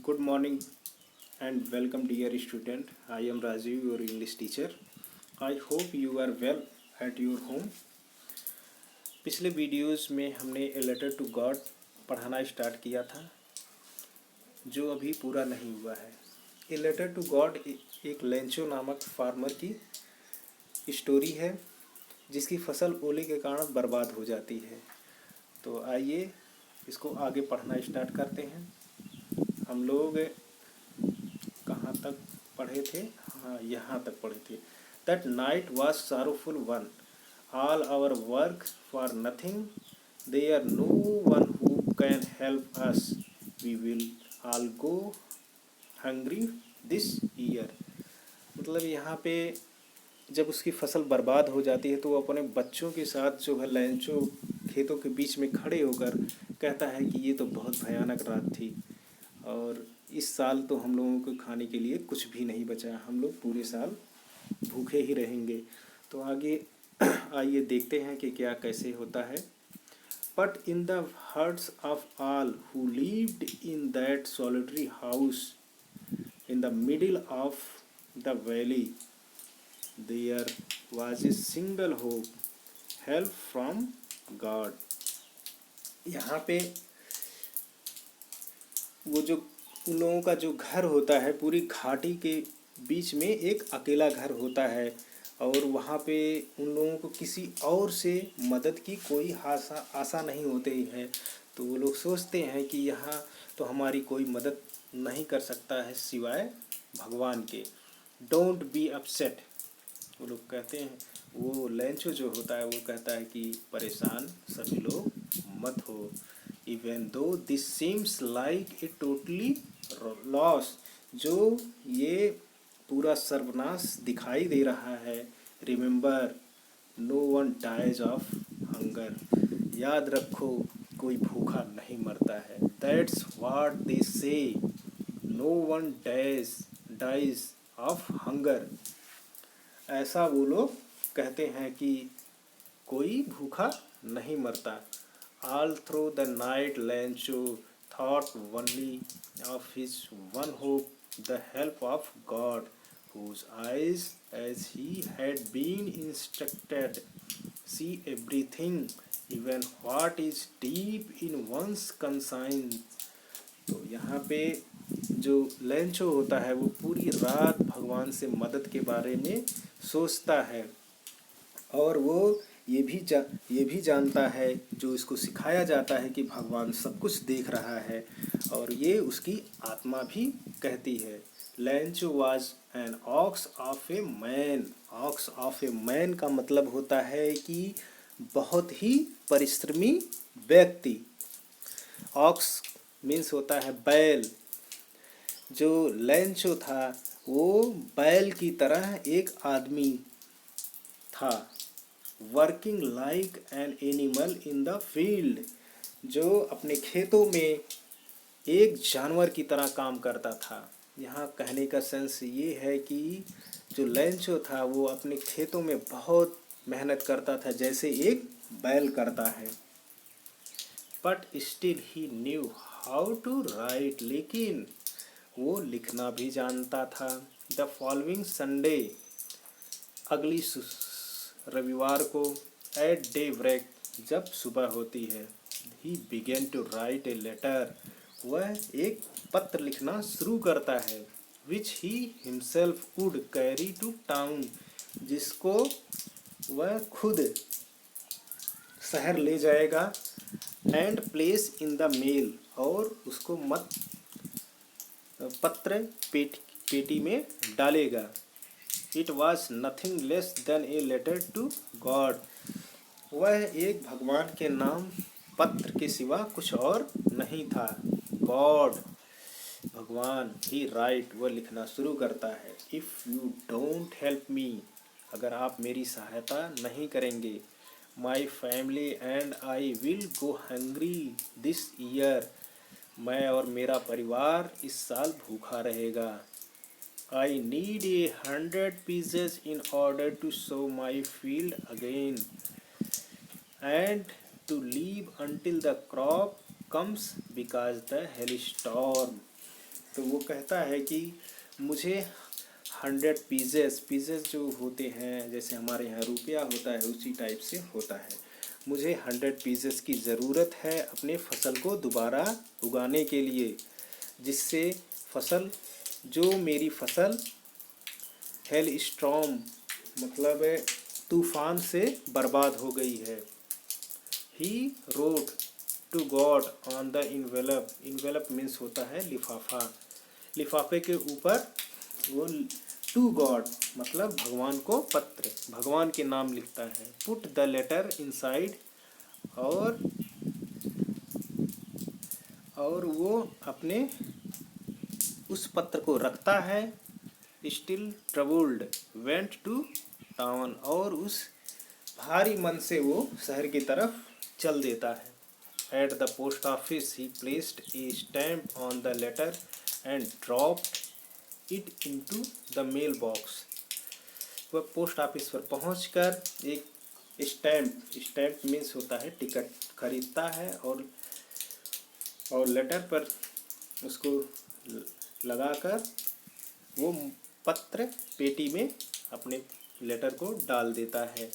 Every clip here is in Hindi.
Good morning and welcome, dear student. I am Rajiv, your English teacher. I hope you are well at your home. पिछले वीडियोस में हमने ए लेटर टू गॉड पढ़ाना स्टार्ट किया था, जो अभी पूरा नहीं हुआ है। ए लेटर टू गॉड एक लेंचो नामक फार्मर की स्टोरी है, जिसकी फसल ओले के कारण बर्बाद हो जाती है। तो आइए इसको आगे पढ़ना स्टार्ट करते हैं। हम लोग कहाँ तक पढ़े थे? हाँ, यहाँ तक पढ़े थे। That night was sorrowful one, all our work for nothing, there no one who can help us, we will all go hungry this year. मतलब यहाँ पे जब उसकी फसल बर्बाद हो जाती है तो वो अपने बच्चों के साथ जो है लैंचो खेतों के बीच में खड़े होकर कहता है कि ये तो बहुत भयानक रात थी और इस साल तो हम लोगों को खाने के लिए कुछ भी नहीं बचा, हम लोग पूरे साल भूखे ही रहेंगे। तो आगे आइए देखते हैं कि क्या कैसे होता है। But in the hearts of all who lived in that solitary house in the middle of the valley there was a single hope, help from God. यहाँ पे वो जो उन लोगों का जो घर होता है, पूरी घाटी के बीच में एक अकेला घर होता है और वहाँ पे उन लोगों को किसी और से मदद की कोई आशा नहीं होती है। तो वो लोग सोचते हैं कि यहाँ तो हमारी कोई मदद नहीं कर सकता है सिवाय भगवान के। डोंट बी अपसेट, वो लोग कहते हैं। वो लेंचो जो होता है वो कहता है कि परेशान सभी लोग मत हो। Even though this seems like a totally loss, जो ये पूरा सर्वनाश दिखाई दे रहा है। Remember no one dies of hunger, याद रखो कोई भूखा नहीं मरता है। That's what they say, no one dies of hunger. ऐसा वो लोग कहते हैं कि कोई भूखा नहीं मरता। All through the night Lancho thought only of his one hope, the help of God, whose eyes, as he had been instructed, see everything, even what is deep in one's conscience। तो यहाँ पे जो लेंचो होता है वो पूरी रात भगवान से मदद के बारे में सोचता है और वो ये भी जानता है, जो इसको सिखाया जाता है कि भगवान सब कुछ देख रहा है और ये उसकी आत्मा भी कहती है। लैंचो was an ox of a man. Ox of a man का मतलब होता है कि बहुत ही परिश्रमी व्यक्ति। ऑक्स मीन्स होता है बैल। जो लैंचो था वो बैल की तरह एक आदमी था। Working like an animal in the field, जो अपने खेतों में एक जानवर की तरह काम करता था। यहाँ कहने का सेंस ये है कि जो लैंचो था वो अपने खेतों में बहुत मेहनत करता था, जैसे एक बैल करता है। But still he knew how to write, लेकिन वो लिखना भी जानता था। द फॉलोइंग संडे, अगली रविवार को, एट डे ब्रेक, जब सुबह होती है, he begin to write a letter, वह एक पत्र लिखना शुरू करता है। Which he himself would carry to town, जिसको वह खुद शहर ले जाएगा। And place in the mail, और उसको पत्र पेटी में डालेगा। It was nothing less than a letter to God, वह एक भगवान के नाम पत्र के सिवा कुछ और नहीं था। गॉड, भगवान। ही राइट, वह लिखना शुरू करता है। If you don't help me, अगर आप मेरी सहायता नहीं करेंगे, my family and I will go hungry this year, मैं और मेरा परिवार इस साल भूखा रहेगा। I need 100 pieces in order to sow my field again and to leave until the crop comes because the hailstorm। तो वो कहता है कि मुझे 100 पीसेस जो होते हैं, जैसे हमारे यहाँ रुपया होता है उसी टाइप से होता है, मुझे 100 पीसेस की ज़रूरत है अपने फसल को दोबारा उगाने के लिए, जिससे फसल जो मेरी फसल हेल स्टॉर्म मतलब तूफान से बर्बाद हो गई है। He wrote to God on the envelope, envelope means होता है लिफाफा, लिफाफे के ऊपर वो टू गॉड मतलब भगवान को पत्र, भगवान के नाम लिखता है। पुट द लेटर इनसाइड, और वो अपने उस पत्र को रखता है। Still troubled went to town, और उस भारी मन से वो शहर की तरफ चल देता है। At the post office he placed a stamp on the letter and dropped it into the mail box. वह पोस्ट ऑफिस पर पहुंचकर एक स्टैम्प मीन्स होता है टिकट, खरीदता है और लेटर पर उसको लगाकर वो पत्र पेटी में अपने लेटर को डाल देता है।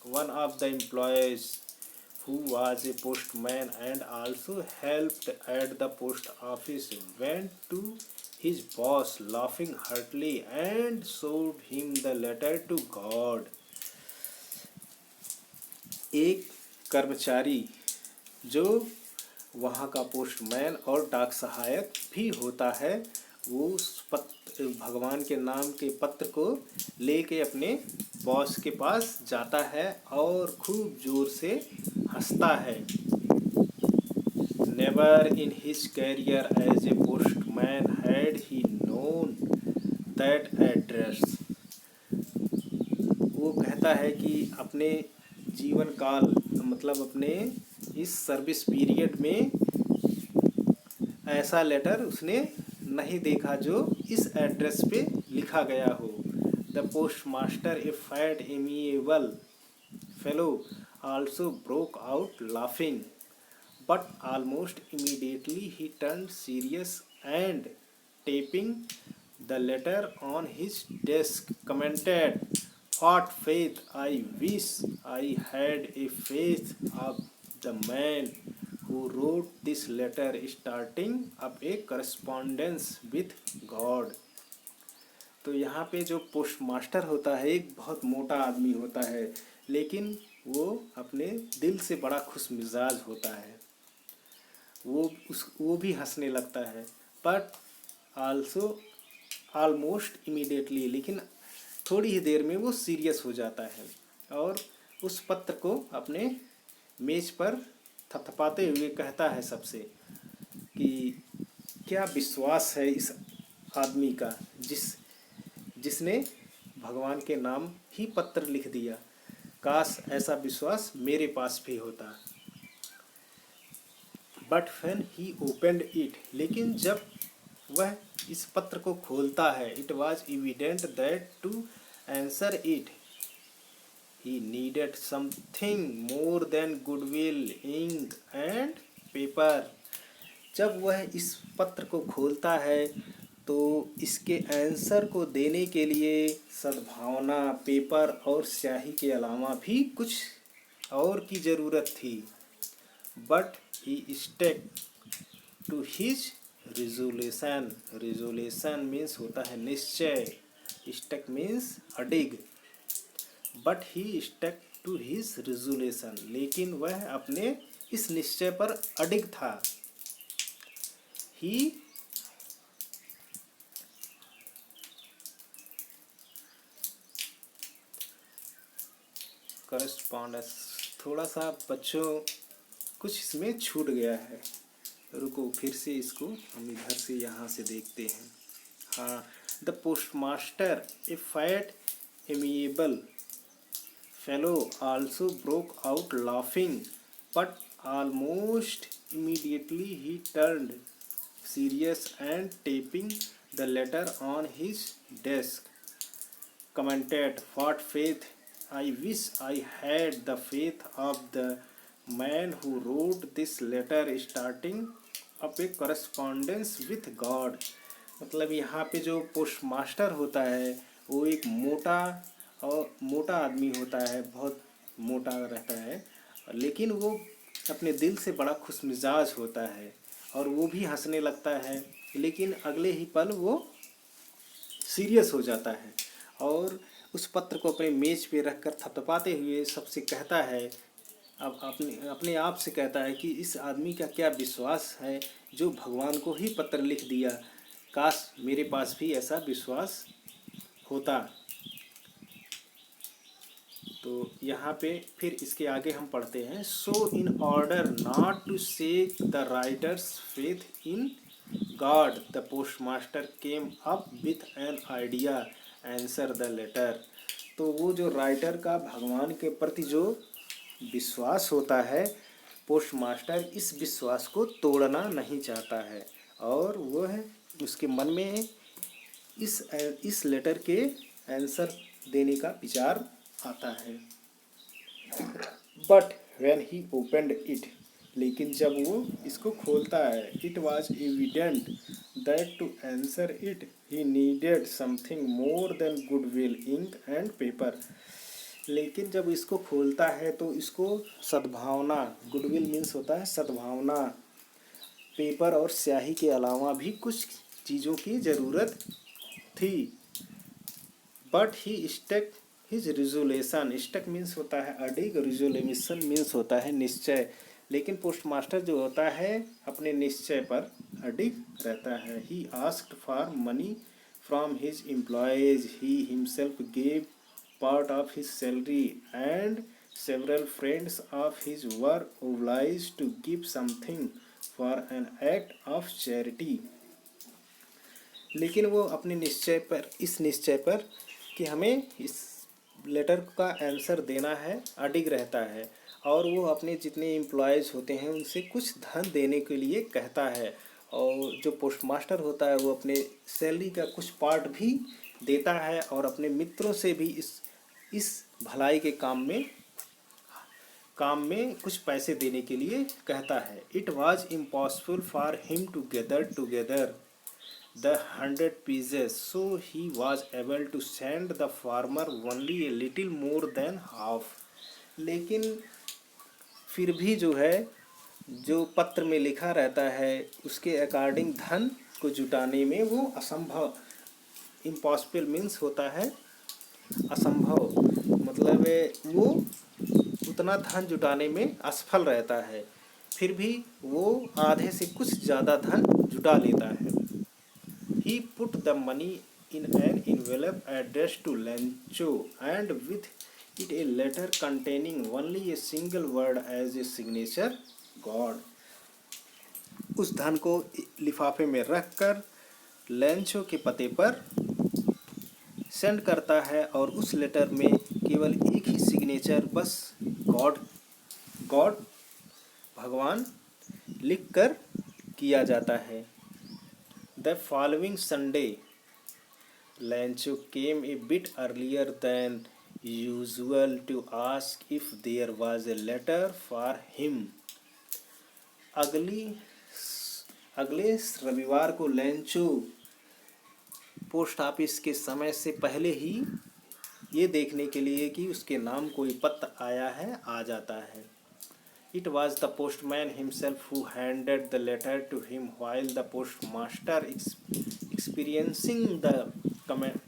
One of the employees who was a postman and also helped at the post office went to his boss laughing heartily and showed him the letter to God. एक कर्मचारी जो वहाँ का पोस्टमैन और डाक सहायक भी होता है, वो उस भगवान के नाम के पत्र को लेके अपने बॉस के पास जाता है और खूब जोर से हंसता है। Never in his career as a postman had he known that address. वो कहता है कि अपने जीवन काल मतलब अपने इस सर्विस पीरियड में ऐसा लेटर उसने नहीं देखा जो इस एड्रेस पे लिखा गया हो। The post master a fat amiable fellow also broke out laughing, but almost immediately he turn serious and tapping the letter on his desk commented, "What faith! I wish I had a faith of the man who wrote this letter starting up a correspondence with God." तो यहाँ पे जो पोस्ट मास्टर होता है एक बहुत मोटा आदमी होता है, लेकिन वो अपने दिल से बड़ा खुश मिजाज होता है। वो भी हंसने लगता है, बट आल्सो ऑलमोस्ट इमीडिएटली, लेकिन थोड़ी ही देर में वो सीरियस हो जाता है और उस पत्र को अपने मेज पर थपथपाते हुए कहता है सबसे कि क्या विश्वास है इस आदमी का जिसने भगवान के नाम ही पत्र लिख दिया, काश ऐसा विश्वास मेरे पास भी होता। But when he opened it, लेकिन जब वह इस पत्र को खोलता है, it was evident that to answer it he needed something more than goodwill, ink and paper. जब वह इस पत्र को खोलता है तो इसके आंसर को देने के लिए सद्भावना, पेपर और स्याही के अलावा भी कुछ और की ज़रूरत थी। But he stuck to his resolution, resolution means होता है निश्चय, स्टक मीन्स अडिग। But he stuck to his resolution, लेकिन वह अपने इस निश्चय पर अडिग था। ही करस्पॉन्डेंस, थोड़ा सा बच्चों कुछ इसमें छूट गया है, रुको फिर से इसको हम इधर से यहाँ से देखते हैं। हाँ, the post master a fat amiable fellow also broke out laughing, but almost immediately he turned serious and tapping the letter on his desk commented, "What faith! I wish I had the faith of the man who wrote this letter starting up a correspondence with God." मतलब यहाँ पे जो पोस्ट मास्टर होता है वो एक मोटा आदमी होता है, बहुत मोटा रहता है, लेकिन वो अपने दिल से बड़ा खुशमिजाज होता है और वो भी हंसने लगता है, लेकिन अगले ही पल वो सीरियस हो जाता है और उस पत्र को अपने मेज पे रखकर थपथपाते हुए सबसे कहता है, अब अपने अपने आप से कहता है कि इस आदमी का क्या विश्वास है जो भगवान को ही पत्र लिख दिया, काश मेरे पास भी ऐसा विश्वास होता। तो यहाँ पे फिर इसके आगे हम पढ़ते हैं, so in order not to shake the writer's faith in God the postmaster came up with an idea, answer the letter. तो वो जो राइटर का भगवान के प्रति जो विश्वास होता है, पोस्टमास्टर इस विश्वास को तोड़ना नहीं चाहता है और वह उसके मन में इस लेटर के आंसर देने का विचार आता है। But when he opened it, लेकिन जब वो इसको खोलता है, it was evident that to answer it he needed something more than goodwill, ink and paper. लेकिन जब इसको खोलता है तो इसको सद्भावना, गुडविल मीन्स होता है सद्भावना, पेपर और स्याही के अलावा भी कुछ चीज़ों की ज़रूरत थी। But he stuck his resolution, stuck means होता है अडिग, रिजोल्यूशन मीन्स होता है निश्चय। लेकिन पोस्टमास्टर जो होता है अपने निश्चय पर अडिग रहता है। He asked for money from his employees, he himself gave part of his salary, and several friends of his were obliged to give something for an act of charity। लेकिन वो अपने इस निश्चय पर कि हमें इस लेटर का आंसर देना है अडिग रहता है और वो अपने जितने एम्प्लॉयज़ होते हैं उनसे कुछ धन देने के लिए कहता है। और जो पोस्टमास्टर होता है वो अपने सैलरी का कुछ पार्ट भी देता है और अपने मित्रों से भी इस भलाई के काम में कुछ पैसे देने के लिए कहता है। It was impossible for him to gather together the 100 pieces, so he was able to send the farmer only a little more than half। लेकिन फिर भी जो है जो पत्र में लिखा रहता है उसके अकॉर्डिंग धन को जुटाने में वो असंभव, इम्पॉसिबल मीन्स होता है असंभव, मतलब वो उतना धन जुटाने में असफल रहता है, फिर भी वो आधे से कुछ ज़्यादा धन जुटा लेता है। He put the money in an envelope addressed to Lancho and with it a letter containing only a single word as a signature, God। उस धन को लिफाफे में रखकर लैंचो के पते पर सेंड करता है और उस लेटर में केवल एक ही सिग्नेचर, बस गॉड गॉड भगवान लिखकर किया जाता है। The following Sunday, Lancho came a bit earlier than usual to ask if there was a letter for him। अगले रविवार को लैंचो पोस्ट ऑफिस के समय से पहले ही ये देखने के लिए कि उसके नाम कोई पत्र आया है आ जाता है। It was the postman himself who handed the letter to him while the postmaster, experiencing the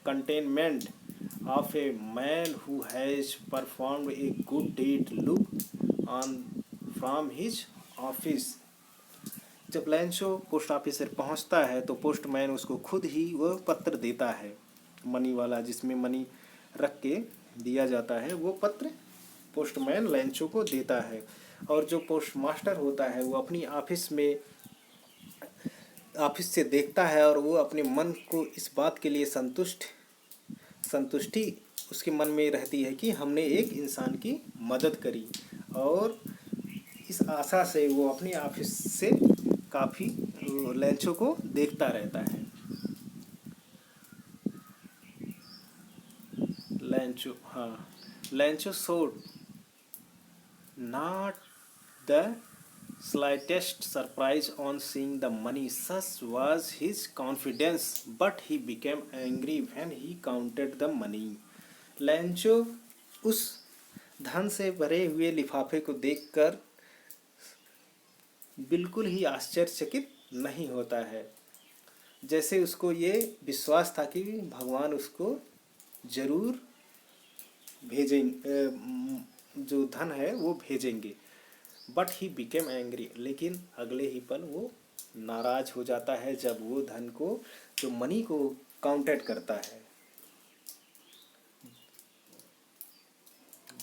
contentment of a man who has performed a good deed, looked on from his office। जब लैंचो पोस्ट ऑफिस से पहुंचता है तो पोस्टमैन उसको खुद ही वह पत्र देता है, मनी वाला जिसमें मनी रख के दिया जाता है, वो पत्र पोस्टमैन लैंचो को देता है। और जो पोस्टमास्टर होता है वो अपनी ऑफिस से देखता है और वो अपने मन को इस बात के लिए संतुष्टि उसके मन में रहती है कि हमने एक इंसान की मदद करी, और इस आशा से वो अपनी ऑफिस से काफ़ी लैंचो को देखता रहता है। लैंचो showed not the slightest surprise on seeing the money. Such was his confidence, but he became angry when he counted the money. लैंचो उस धन से भरे हुए लिफाफे को देखकर बिल्कुल ही आश्चर्यचकित नहीं होता है। जैसे उसको ये विश्वास था कि भगवान उसको जरूर भेजेंगे, जो धन है वो भेजेंगे। बट ही बिकेम एंग्री, लेकिन अगले ही पल वो नाराज हो जाता है जब वो धन को, जो मनी को काउंटेड करता है।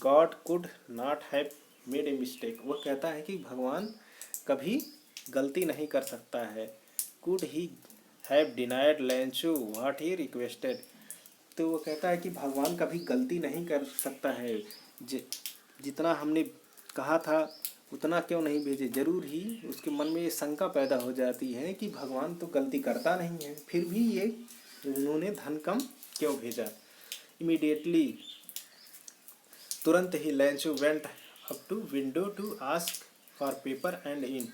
God could not have made a mistake, वो कहता है कि भगवान कभी गलती नहीं कर सकता है। Could he have denied लैंचो what he requested, तो वो कहता है कि भगवान कभी गलती नहीं कर सकता है। जितना हमने कहा था उतना क्यों नहीं भेजे। जरूर ही उसके मन में ये शंका पैदा हो जाती है कि भगवान तो गलती करता नहीं है, फिर भी ये उन्होंने धन कम क्यों भेजा। इमीडिएटली, तुरंत ही Lencho went up to window to ask for paper and ink,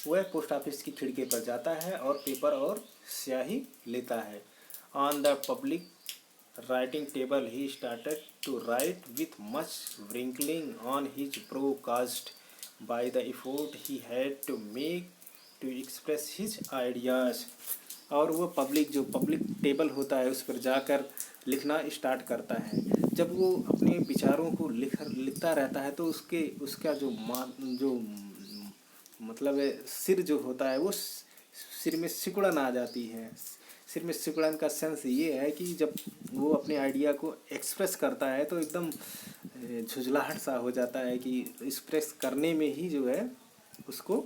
वह पोस्ट ऑफिस की खिड़की पर जाता है और पेपर और स्याही लेता है। On the public writing table he started to write with much wrinkling on his brow caused by the effort he had to make to express his ideas। और वो पब्लिक टेबल होता है उस पर जाकर लिखना स्टार्ट करता है। जब वो अपने विचारों को लिखता रहता है तो उसका जो मतलब सिर जो होता है वो सिर में सिकुड़न आ जाती है। सिर में सिकुड़न का सेंस ये है कि जब वो अपने आइडिया को एक्सप्रेस करता है तो एकदम झुंझलाहट सा हो जाता है कि एक्सप्रेस करने में ही जो है उसको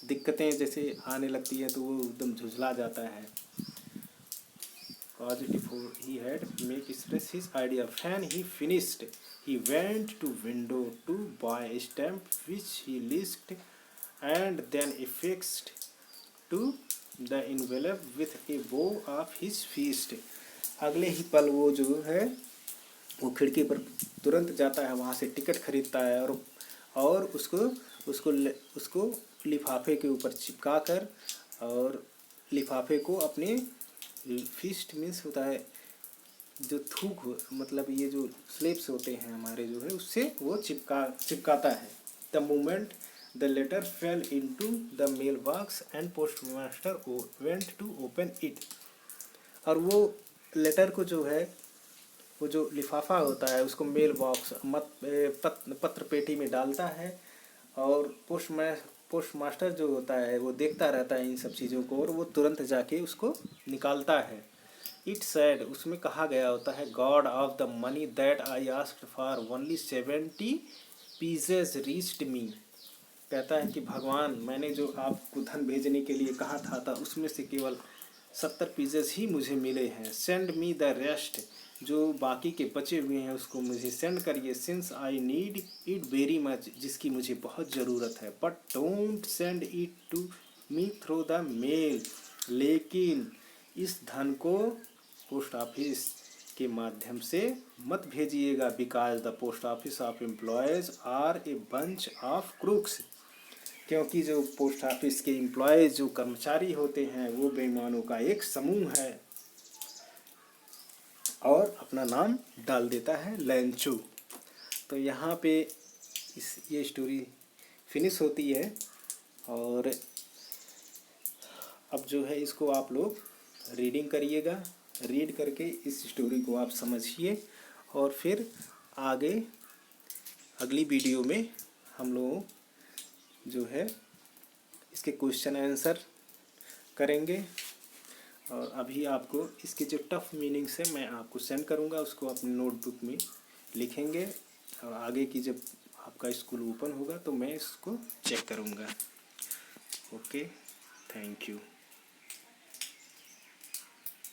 दिक्कतें जैसे आने लगती है, तो वो एकदम झुंझला जाता है। Positive he had make express his idea when he finished he went to window to buy stamp which he list and then affixed to the envelope with a bow of his fist। अगले ही पल वो जो है वो खिड़की पर तुरंत जाता है, वहाँ से टिकट खरीदता है और उसको लिफाफे के ऊपर चिपका कर और लिफाफे को अपने फिस्ट मीन्स होता है जो थूक, मतलब ये जो स्लिप्स होते हैं हमारे जो है उससे वो चिपकाता है। The moment the letter fell into the mailbox and postmaster went to open it। और वो लेटर को जो है वो जो लिफाफा होता है उसको मेल बॉक्स पत्र पेटी में डालता है और पोस्टमास्टर जो होता है वो देखता रहता है इन सब चीज़ों को और वो तुरंत जाके उसको निकालता है। इट सैड, उसमें कहा गया होता है, God of the money that I asked for only 70 pieces reached me. कहता है कि भगवान, मैंने जो आपको धन भेजने के लिए कहा था उसमें से केवल 70 पीसेस ही मुझे मिले हैं। सेंड मी द रेस्ट, जो बाकी के बचे हुए हैं उसको मुझे सेंड करिए। Since I need it very much, जिसकी मुझे बहुत ज़रूरत है। But don't send it to me through the mail, लेकिन इस धन को पोस्ट ऑफिस के माध्यम से मत भेजिएगा। Because the post office of employees are a bunch of crooks, क्योंकि जो पोस्ट ऑफिस के एम्प्लॉयज़ जो कर्मचारी होते हैं वो बेईमानों का एक समूह है। और अपना नाम डाल देता है लैंचो। तो यहाँ पे ये स्टोरी फिनिश होती है और अब जो है इसको आप लोग रीडिंग करिएगा। रीड करके इस स्टोरी को आप समझिए और फिर आगे अगली वीडियो में हम लोग जो है इसके क्वेश्चन आंसर करेंगे। और अभी आपको इसके जो टफ मीनिंग्स है मैं आपको सेंड करूंगा, उसको अपने नोटबुक में लिखेंगे और आगे की जब आपका स्कूल ओपन होगा तो मैं इसको चेक करूंगा। Okay, thank you.